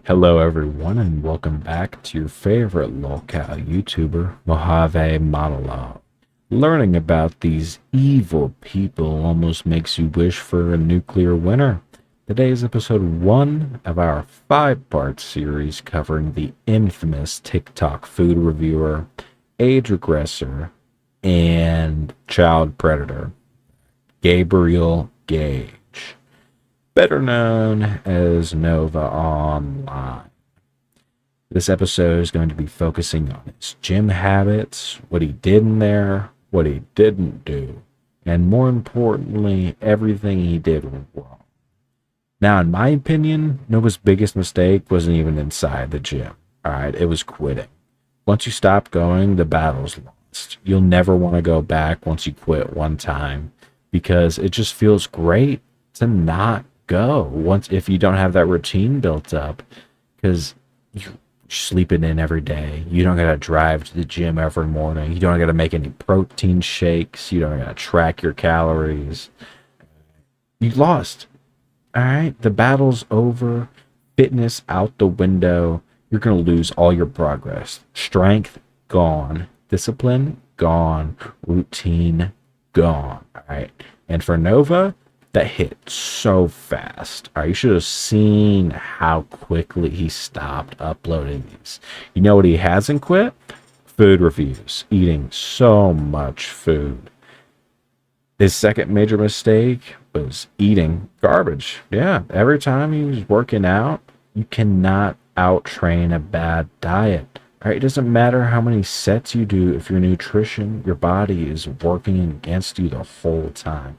Hello, everyone, and welcome back to your favorite lolcow YouTuber, Mojave Monologue. Learning about these evil people almost makes you wish for a nuclear winter. Today is episode 1 of our 5-part series covering the infamous TikTok food reviewer, age regressor, and child predator, Gabriel Gage, better known as Nova Online. This episode is going to be focusing on his gym habits, what he did in there, what he didn't do, and more importantly, everything he did wrong. Now, in my opinion, Nova's biggest mistake wasn't even inside the gym. Alright, it was quitting. Once you stop going, the battle's lost. You'll never want to go back once you quit one time because it just feels great to not go once if you don't have that routine built up because you're sleeping in every day. You don't gotta drive to the gym every morning. You don't gotta make any protein shakes. You don't gotta track your calories. You lost. All right, the battle's over. Fitness out the window. You're gonna lose all your progress. Strength gone. Discipline gone. Routine gone. All right, and for Nova, that hit so fast. All right, you should have seen how quickly he stopped uploading these. You know what he hasn't quit? Food reviews. Eating so much food. His second major mistake was eating garbage. Yeah, every time he was working out, you cannot out train a bad diet. All right, it doesn't matter how many sets you do if your nutrition, your body is working against you the whole time.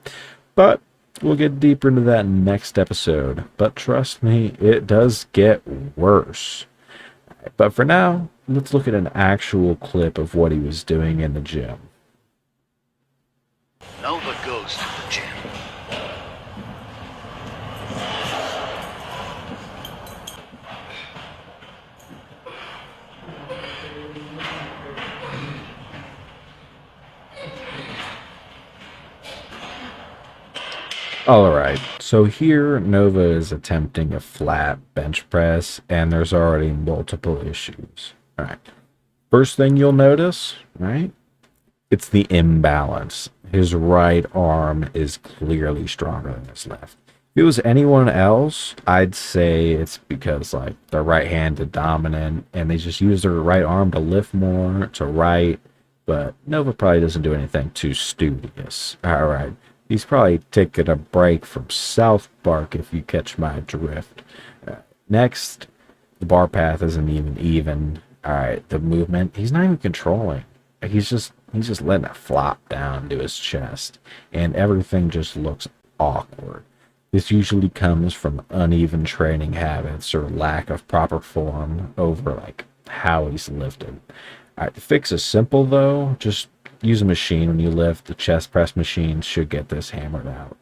But we'll get deeper into that next episode. But trust me, it does get worse. But for now, let's look at an actual clip of what he was doing in the gym. Nova goes to the gym. All right, so here Nova is attempting a flat bench press, and there's already multiple issues. All right, first thing you'll notice, right? It's the imbalance. His right arm is clearly stronger than his left. If it was anyone else, I'd say it's because like they're right-handed dominant and they just use their right arm to lift more to right. But Nova probably doesn't do anything too studious. All right, he's probably taking a break from South Park if you catch my drift. Next, the bar path isn't even. All right, the movement he's not even controlling. He's just letting it flop down to his chest, and everything just looks awkward. This usually comes from uneven training habits or lack of proper form over like how he's lifted. All right, the fix is simple though. Just use a machine when you lift. The chest press machine should get this hammered out.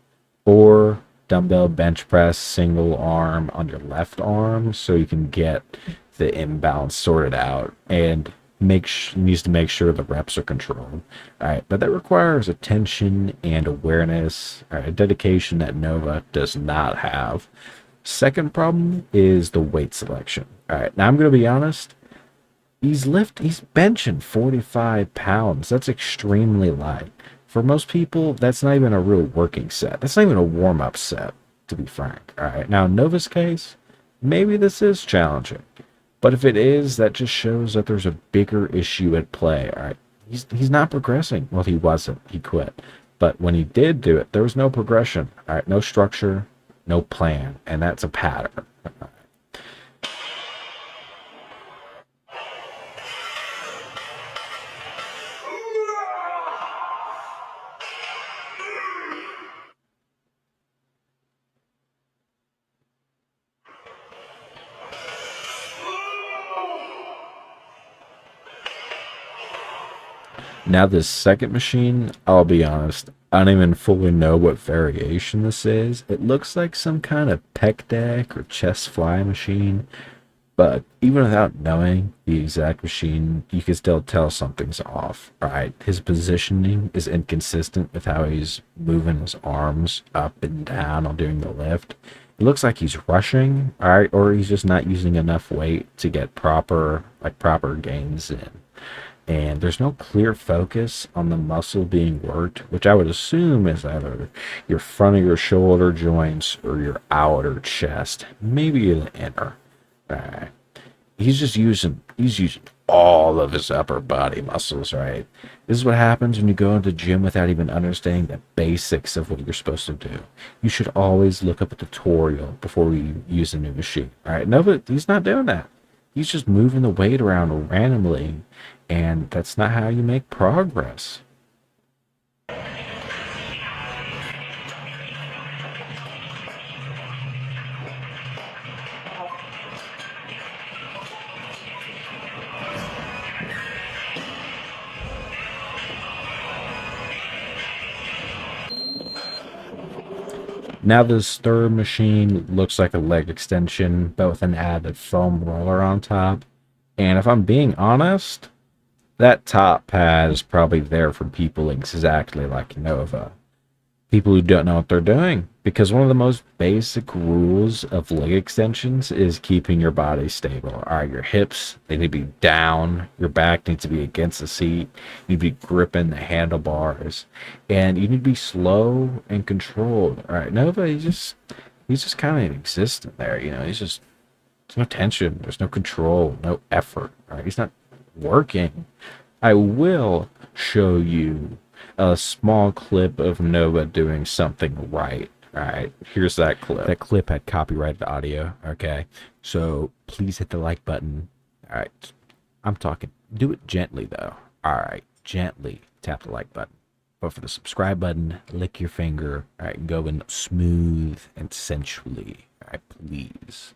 Or dumbbell bench press single arm on your left arm so you can get the imbalance sorted out and needs to make sure the reps are controlled. All right, but that requires attention and awareness, all right, dedication that Nova does not have. Second problem is the weight selection. All right, now I'm going to be honest. He's benching 45 pounds. That's extremely light. For most people, that's not even a real working set. That's not even a warm up set, to be frank. All right, now in Nova's case, maybe this is challenging. But if it is, that just shows that there's a bigger issue at play. All right, he's not progressing. Well, he wasn't. He quit. But when he did do it, there was no progression. All right, no structure, no plan, and that's a pattern. Now, this second machine, I'll be honest, I don't even fully know what variation this is. It looks like some kind of pec deck or chest fly machine, but even without knowing the exact machine, you can still tell something's off, right? His positioning is inconsistent with how he's moving his arms up and down while doing the lift. It looks like he's rushing, all right, or he's just not using enough weight to get proper gains in. And there's no clear focus on the muscle being worked, which I would assume is either your front of your shoulder joints or your outer chest, maybe the inner. Right. He's using all of his upper body muscles, right? This is what happens when you go into the gym without even understanding the basics of what you're supposed to do. You should always look up a tutorial before you use a new machine. All right. No, but he's not doing that. He's just moving the weight around randomly, and that's not how you make progress. Now this third machine looks like a leg extension, but with an added foam roller on top. And if I'm being honest, that top pad is probably there for people exactly like Nova. People who don't know what they're doing. Because one of the most basic rules of leg extensions is keeping your body stable. All right, your hips, they need to be down. Your back needs to be against the seat. You need to be gripping the handlebars. And you need to be slow and controlled. All right, Nova, he's just kind of existing there. There's no tension. There's no control, no effort. All right, he's not working. I will show you a small clip of Nova doing something right. All right, here's that clip. That clip had copyrighted audio. Okay, so please hit the like button. All right, I'm talking. Do it gently though. All right, gently tap the like button. But for the subscribe button, lick your finger. All right, go in smooth and sensually. All right, please.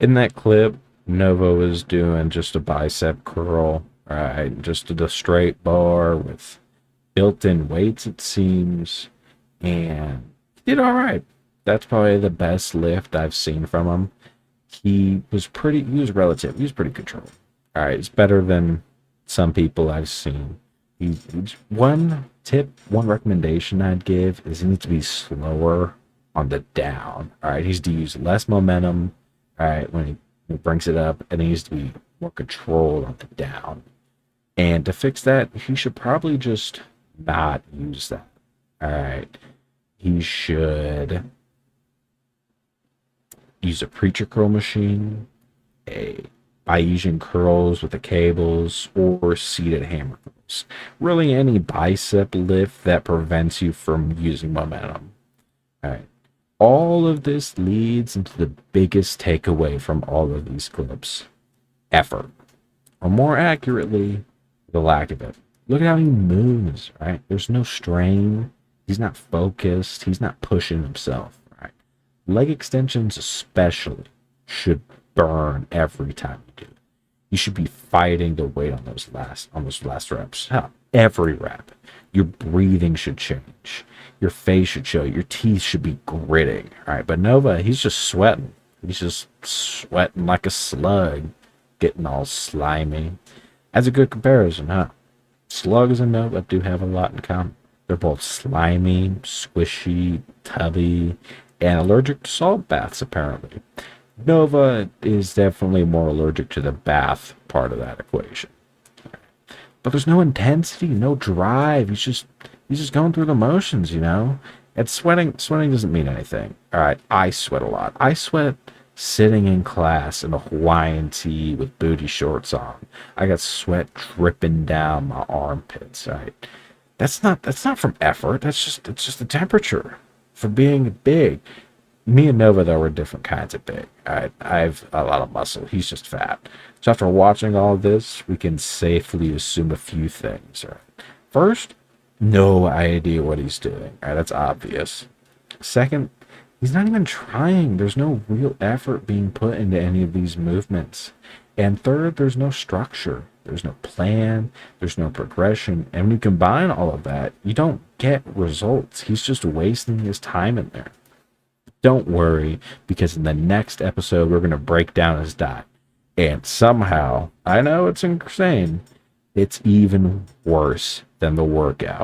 In that clip, Nova was doing just a bicep curl, right? Just a straight bar with built-in weights, it seems, and he did all right. That's probably the best lift I've seen from him. He was pretty controlled. All right, it's better than some people I've seen. One recommendation I'd give is he needs to be slower on the down. All right, he needs to use less momentum. All right, when he brings it up, and he needs to be more controlled on the down. And to fix that, he should probably just not use that. All right, he should use a preacher curl machine, a Bayesian curls with the cables, or seated hammer curls. Really, any bicep lift that prevents you from using momentum. All right. All of this leads into the biggest takeaway from all of these clips: effort. Or more accurately, the lack of it. Look at how he moves, right? There's no strain. He's not focused. He's not pushing himself, right? Leg extensions especially should burn every time you do it. You should be fighting the weight on those last reps. Every rep. Your breathing should change. Your face should show. Your teeth should be gritting. All right, but Nova, he's just sweating. He's just sweating like a slug, getting all slimy. That's a good comparison, huh? Slugs and Nova do have a lot in common. They're both slimy, squishy, tubby, and allergic to salt baths, apparently. Nova is definitely more allergic to the bath part of that equation. But there's no intensity, no drive. He's just going through the motions. And sweating doesn't mean anything. All right, I sweat a lot. I sweat sitting in class in a Hawaiian tee with booty shorts on. I got sweat dripping down my armpits. All right, that's not from effort. It's just the temperature for being big. Me and Nova, though, are different kinds of big. I've a lot of muscle. He's just fat. So after watching all this, we can safely assume a few things. Right? First, no idea what he's doing. All right, that's obvious. Second, he's not even trying. There's no real effort being put into any of these movements. And third, there's no structure. There's no plan. There's no progression. And when you combine all of that, you don't get results. He's just wasting his time in there. Don't worry, because in the next episode, we're going to break down his diet. And somehow, I know it's insane, it's even worse than the workout.